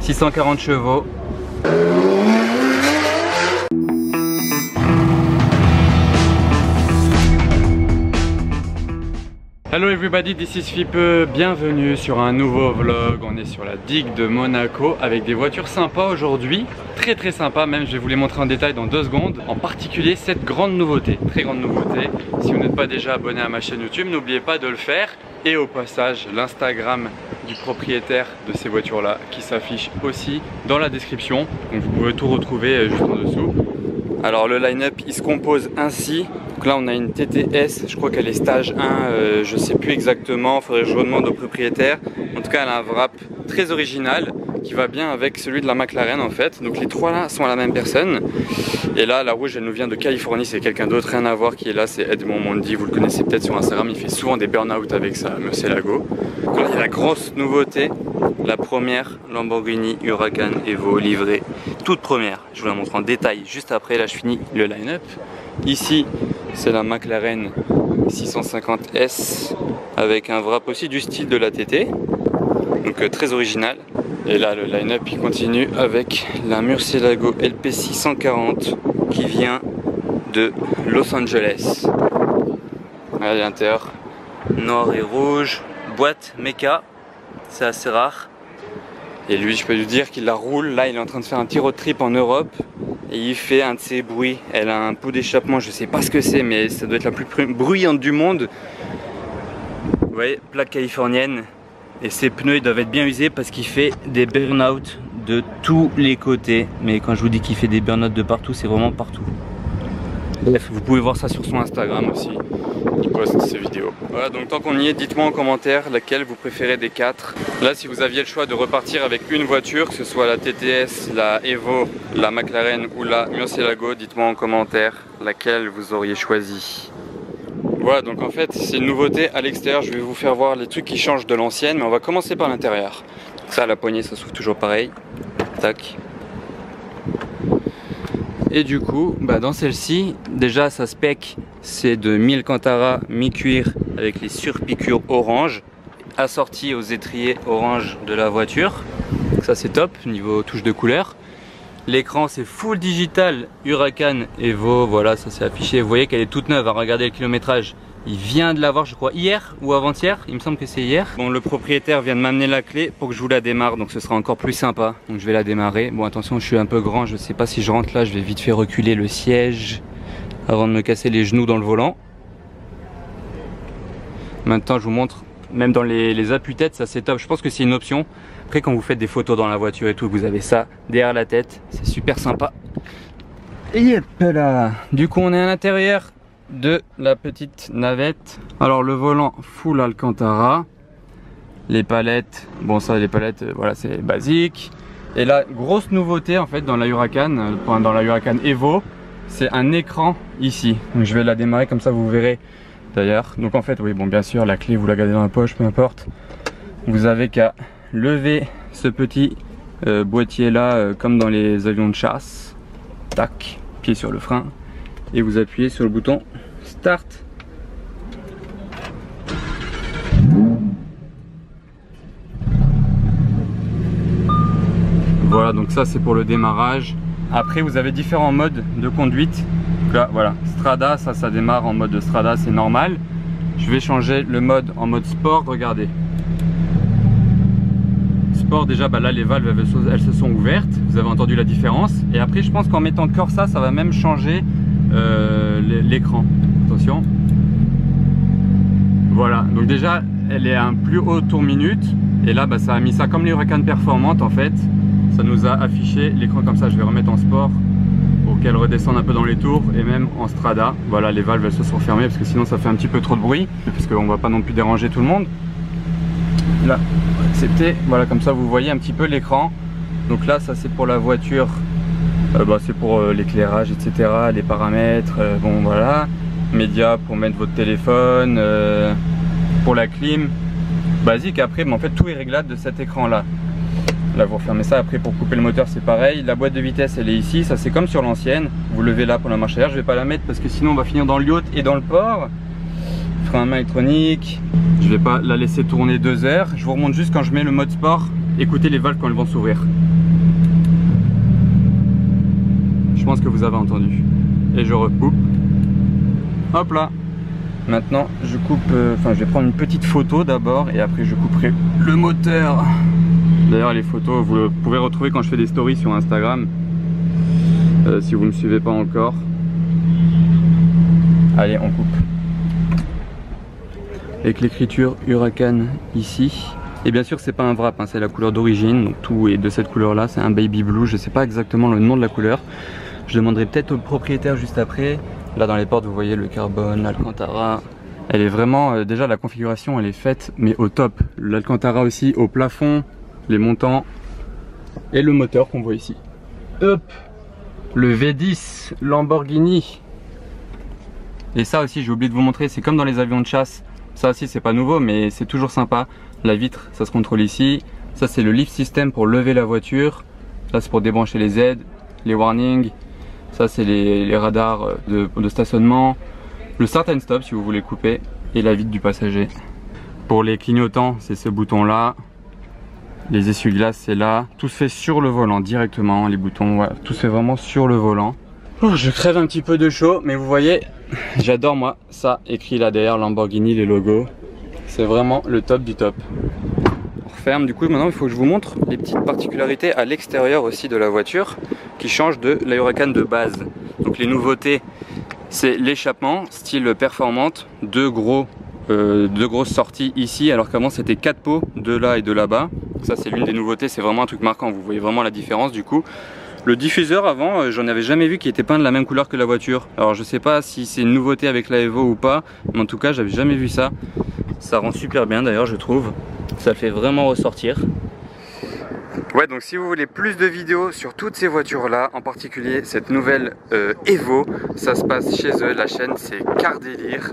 640 chevaux. Hello everybody, this is Fipe, bienvenue sur un nouveau vlog. On est sur la digue de Monaco avec des voitures sympas aujourd'hui, très sympas même, je vais vous les montrer en détail dans 2 secondes. En particulier cette grande nouveauté, très grande nouveauté. Si vous n'êtes pas déjà abonné à ma chaîne YouTube, n'oubliez pas de le faire. Et au passage, l'Instagram du propriétaire de ces voitures là qui s'affiche aussi dans la description. Donc vous pouvez tout retrouver juste en dessous. Alors le line-up il se compose ainsi. Donc là on a une TTS, je crois qu'elle est stage 1, je sais plus exactement, il faudrait que je redemande au propriétaire. En tout cas elle a un wrap très original qui va bien avec celui de la McLaren en fait. Donc les 3 là sont à la même personne. Et là la rouge elle nous vient de Californie, c'est quelqu'un d'autre, rien à voir qui est là, c'est Edmond Mondi, vous le connaissez peut-être sur Instagram, il fait souvent des burn-out avec sa Murcielago. Donc là il y a la grosse nouveauté, la première Lamborghini Huracan Evo livrée, toute première, je vous la montre en détail juste après, là je finis le line-up. Ici c'est la McLaren 650S avec un wrap aussi du style de la TT, donc très original. Et là le line-up il continue avec la Murcielago LP 640 qui vient de Los Angeles. Regardez l'intérieur, noir et rouge, boîte méca, c'est assez rare. Et lui je peux lui dire qu'il la roule, là il est en train de faire un petit road trip en Europe. Et il fait un de ces bruits, elle a un pot d'échappement, je sais pas ce que c'est mais ça doit être la plus bruyante du monde. Vous voyez, plaque californienne. Et ses pneus ils doivent être bien usés parce qu'il fait des burn-out de tous les côtés. Mais quand je vous dis qu'il fait des burn-out de partout, c'est vraiment partout. Bref, vous pouvez voir ça sur son Instagram aussi. Il poste ses vidéos. Voilà, donc tant qu'on y est, dites-moi en commentaire laquelle vous préférez des 4. Là, si vous aviez le choix de repartir avec une voiture, que ce soit la TTS, la Evo, la McLaren ou la Murcielago, dites-moi en commentaire laquelle vous auriez choisi. Voilà, donc en fait, c'est une nouveauté à l'extérieur. Je vais vous faire voir les trucs qui changent de l'ancienne, mais on va commencer par l'intérieur. Ça, la poignée, ça s'ouvre toujours pareil. Tac. Et du coup, dans celle-ci, déjà sa spec, c'est de 1000 Cantara mi-cuir avec les surpiqûres orange, assorti aux étriers orange de la voiture. Ça c'est top, niveau touche de couleur. L'écran c'est full digital Huracan Evo, voilà ça s'est affiché. Vous voyez qu'elle est toute neuve, à regarder le kilométrage. Il vient de l'avoir je crois hier ou avant-hier, il me semble que c'est hier. Bon, le propriétaire vient de m'amener la clé pour que je vous la démarre, donc ce sera encore plus sympa. Donc je vais la démarrer. Bon attention, je suis un peu grand, je sais pas si je rentre là, je vais vite fait reculer le siège avant de me casser les genoux dans le volant. Maintenant je vous montre, même dans les appuis-tête, ça c'est top, je pense que c'est une option. Après quand vous faites des photos dans la voiture et tout, vous avez ça derrière la tête, c'est super sympa. Et hop là. Du coup on est à l'intérieur de la petite navette. Alors le volant full Alcantara, les palettes, bon ça les palettes voilà c'est basique. Et la grosse nouveauté en fait dans la Huracan Evo, c'est un écran ici. Donc je vais la démarrer comme ça vous verrez d'ailleurs. Donc en fait oui bon bien sûr la clé vous la gardez dans la poche peu importe. Vous avez qu'à lever ce petit boîtier là comme dans les avions de chasse. Tac, pied sur le frein. Et vous appuyez sur le bouton Start. Voilà, donc ça c'est pour le démarrage. Après vous avez différents modes de conduite. Donc là voilà, Strada, ça démarre en mode Strada, c'est normal. Je vais changer le mode en mode sport, regardez. Sport déjà, là les valves elles se sont ouvertes, vous avez entendu la différence. Et après je pense qu'en mettant Corsa, ça va même changer l'écran. Attention. Voilà, donc déjà elle est à un plus haut tour minute. Et là ça a mis ça comme les Huracan performantes en fait. Ça nous a affiché l'écran comme ça, je vais remettre en sport pour qu'elle redescende un peu dans les tours. Et même en Strada, voilà les valves elles se sont fermées parce que sinon ça fait un petit peu trop de bruit. Parce qu'on va pas non plus déranger tout le monde. Là, accepter, voilà comme ça vous voyez un petit peu l'écran. Donc là ça c'est pour la voiture. C'est pour l'éclairage etc, les paramètres, bon voilà, médias pour mettre votre téléphone, pour la clim, basique après, mais en fait tout est réglable de cet écran là. Là vous refermez ça, après pour couper le moteur c'est pareil, la boîte de vitesse elle est ici, ça c'est comme sur l'ancienne, vous levez là pour la marche arrière, je vais pas la mettre parce que sinon on va finir dans le yacht et dans le port. Frein à main électronique, je vais pas la laisser tourner 2 heures, je vous remonte juste quand je mets le mode sport, écoutez les valves quand elles vont s'ouvrir. pense que vous avez entendu. Et je recoupe. Hop là. Maintenant je coupe, je vais prendre une petite photo d'abord et après je couperai le moteur. D'ailleurs les photos vous pouvez retrouver quand je fais des stories sur Instagram, si vous ne me suivez pas encore. Allez, on coupe. Avec l'écriture Huracan ici. Et bien sûr c'est pas un wrap, hein, c'est la couleur d'origine, donc tout est de cette couleur là, c'est un baby blue, je sais pas exactement le nom de la couleur. Je demanderai peut-être au propriétaire juste après. Là dans les portes vous voyez le carbone, l'Alcantara. Elle est vraiment, déjà la configuration elle est faite mais au top. L'Alcantara aussi au plafond, les montants et le moteur qu'on voit ici. Hop, le V10 Lamborghini. Et ça aussi j'ai oublié de vous montrer, c'est comme dans les avions de chasse. Ça aussi c'est pas nouveau mais c'est toujours sympa. La vitre ça se contrôle ici. Ça c'est le lift system pour lever la voiture. Là c'est pour débrancher les aides, les warnings. Ça c'est les radars de stationnement. Le start and stop si vous voulez couper. Et la vitre du passager. Pour les clignotants c'est ce bouton là. Les essuie-glaces c'est là. Tout se fait sur le volant directement. Les boutons, voilà, tout se fait vraiment sur le volant. Oh, je crève un petit peu de chaud mais vous voyez, j'adore moi ça écrit là derrière Lamborghini, les logos. C'est vraiment le top du top. On referme, du coup maintenant il faut que je vous montre les petites particularités à l'extérieur aussi de la voiture qui changent de la Huracan de base. Donc les nouveautés, c'est l'échappement style performante, deux grosses sorties ici alors qu'avant c'était 4 pots, de là et de là-bas. Ça c'est l'une des nouveautés, c'est vraiment un truc marquant, vous voyez vraiment la différence du coup. Le diffuseur avant, j'en avais jamais vu qui était peint de la même couleur que la voiture. Alors je sais pas si c'est une nouveauté avec la Evo ou pas, mais en tout cas j'avais jamais vu ça. Ça rend super bien d'ailleurs je trouve. Ça le fait vraiment ressortir. Ouais, donc si vous voulez plus de vidéos sur toutes ces voitures là, en particulier cette nouvelle Evo, ça se passe chez eux, la chaîne c'est Car Délire.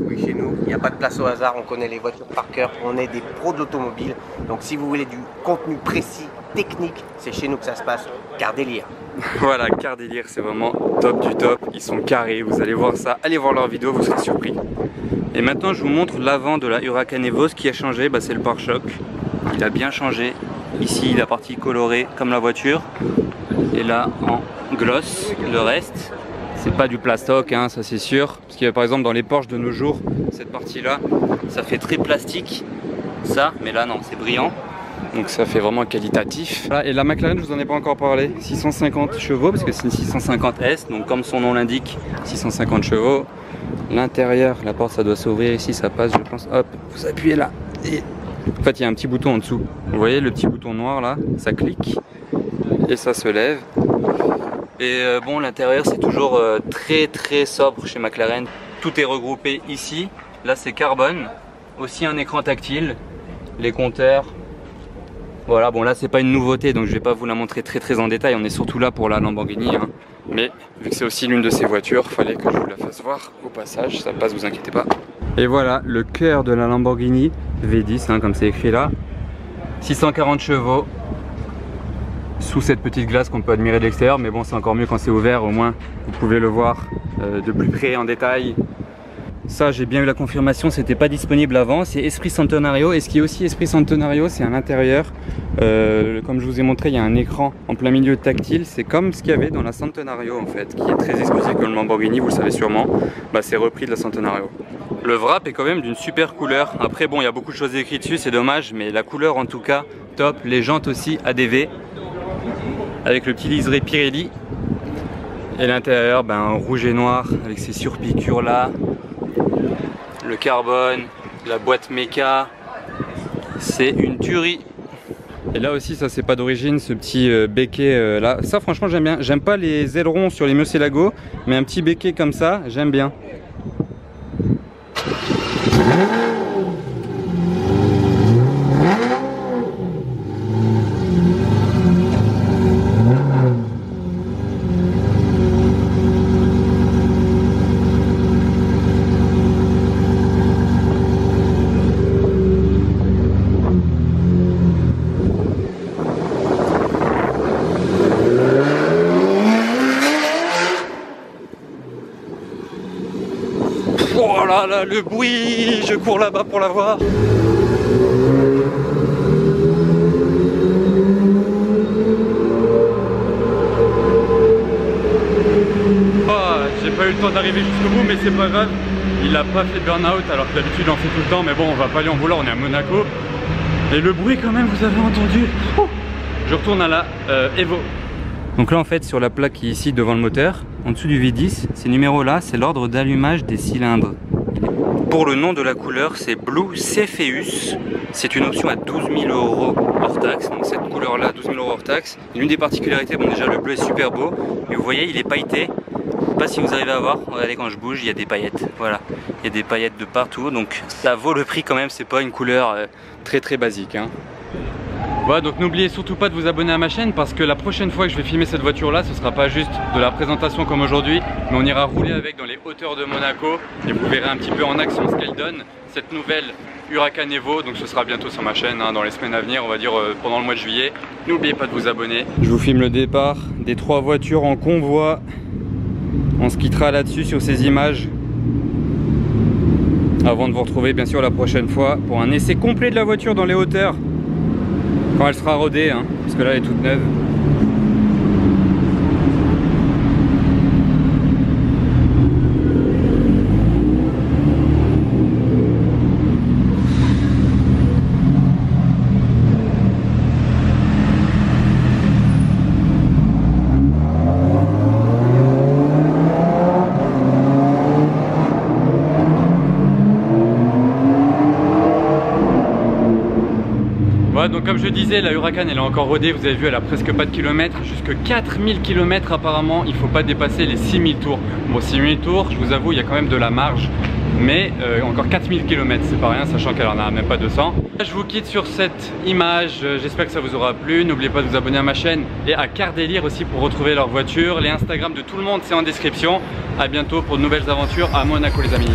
Oui, chez nous, il n'y a pas de place au hasard, on connaît les voitures par cœur, on est des pros d'automobile. Donc si vous voulez du contenu précis, technique, c'est chez nous que ça se passe, Car Délire. Voilà, Car Délire, c'est vraiment top du top, ils sont carrés, vous allez voir ça, allez voir leurs vidéos, vous serez surpris. Et maintenant je vous montre l'avant de la Huracan Evo. Ce qui a changé, c'est le pare-choc, il a bien changé. Ici la partie colorée comme la voiture, et là en gloss, le reste. C'est pas du plastoc, hein, ça c'est sûr. Parce que par exemple dans les Porsche de nos jours, cette partie-là, ça fait très plastique. Ça, mais là non, c'est brillant. Donc ça fait vraiment qualitatif. Voilà, et la McLaren, je vous en ai pas encore parlé. 650 chevaux, parce que c'est une 650S. Donc comme son nom l'indique, 650 chevaux. L'intérieur, la porte ça doit s'ouvrir ici, ça passe je pense. Hop, vous appuyez là. Et en fait il y a un petit bouton en dessous. Vous voyez le petit bouton noir là, ça clique. Et ça se lève. Et bon, l'intérieur c'est toujours très sobre chez McLaren. Tout est regroupé ici. Là c'est carbone. Aussi un écran tactile. Les compteurs. Voilà, bon là c'est pas une nouveauté donc je vais pas vous la montrer très en détail. On est surtout là pour la Lamborghini. Hein. Mais vu que c'est aussi l'une de ces voitures, fallait que je vous la fasse voir au passage. Ça passe, vous inquiétez pas. Et voilà le cœur de la Lamborghini V10, hein, comme c'est écrit là. 640 chevaux. Sous cette petite glace qu'on peut admirer de l'extérieur, mais bon c'est encore mieux quand c'est ouvert, au moins vous pouvez le voir de plus près en détail. Ça j'ai bien eu la confirmation, c'était pas disponible avant, c'est Esprit Centenario. Et ce qui est aussi Esprit Centenario, c'est à l'intérieur, comme je vous ai montré, il y a un écran en plein milieu tactile. C'est comme ce qu'il y avait dans la Centenario en fait, qui est très exclusif comme le Lamborghini, vous le savez sûrement. C'est repris de la Centenario. Le wrap est quand même d'une super couleur. Après bon, il y a beaucoup de choses écrites dessus, c'est dommage, mais la couleur en tout cas top. Les jantes aussi ADV avec le petit liseré Pirelli. Et l'intérieur rouge et noir avec ces surpiqûres là, le carbone, la boîte méca, c'est une tuerie. Et là aussi ça c'est pas d'origine, ce petit béquet là, ça franchement j'aime bien. J'aime pas les ailerons sur les Murcielago, mais un petit béquet comme ça j'aime bien. Oh là là, le bruit, je cours là-bas pour la voir. temps d'arriver jusqu'au bout, mais c'est pas grave. Il a pas fait burn-out alors que d'habitude il en fait tout le temps, mais bon, on va pas lui en vouloir, on est à Monaco. Et le bruit quand même, vous avez entendu. Je retourne à la Evo. Donc là en fait sur la plaque qui est ici devant le moteur, en dessous du V10, ces numéros là c'est l'ordre d'allumage des cylindres. Pour le nom de la couleur c'est Blue Cepheus. C'est une option à 12 000 € hors taxe. Donc cette couleur là 12 000 € hors taxe. L'une des particularités, bon déjà le bleu est super beau, mais vous voyez il est pailleté. Je sais pas si vous arrivez à voir, regardez quand je bouge il y a des paillettes. Voilà, il y a des paillettes de partout, donc ça vaut le prix quand même, c'est pas une couleur très basique hein. Voilà, donc n'oubliez surtout pas de vous abonner à ma chaîne parce que la prochaine fois que je vais filmer cette voiture là, ce sera pas juste de la présentation comme aujourd'hui, mais on ira rouler avec dans les hauteurs de Monaco et vous verrez un petit peu en action ce qu'elle donne, cette nouvelle Huracan Evo. Donc ce sera bientôt sur ma chaîne hein, dans les semaines à venir, on va dire pendant le mois de juillet. N'oubliez pas de vous abonner. Je vous filme le départ des 3 voitures en convoi. On se quittera là-dessus sur ces images avant de vous retrouver bien sûr la prochaine fois pour un essai complet de la voiture dans les hauteurs. Quand elle sera rodée, hein, parce que là elle est toute neuve. Voilà, donc comme je disais, la Huracan elle est encore rodée, vous avez vu elle a presque pas de kilomètres, jusque 4000 km apparemment, il faut pas dépasser les 6000 tours. Bon 6000 tours, je vous avoue il y a quand même de la marge, mais encore 4000 km c'est pas rien, sachant qu'elle en a même pas 200. Je vous quitte sur cette image, j'espère que ça vous aura plu, n'oubliez pas de vous abonner à ma chaîne et à Car Délire aussi pour retrouver leur voiture. Les Instagram de tout le monde c'est en description, à bientôt pour de nouvelles aventures à Monaco les amis.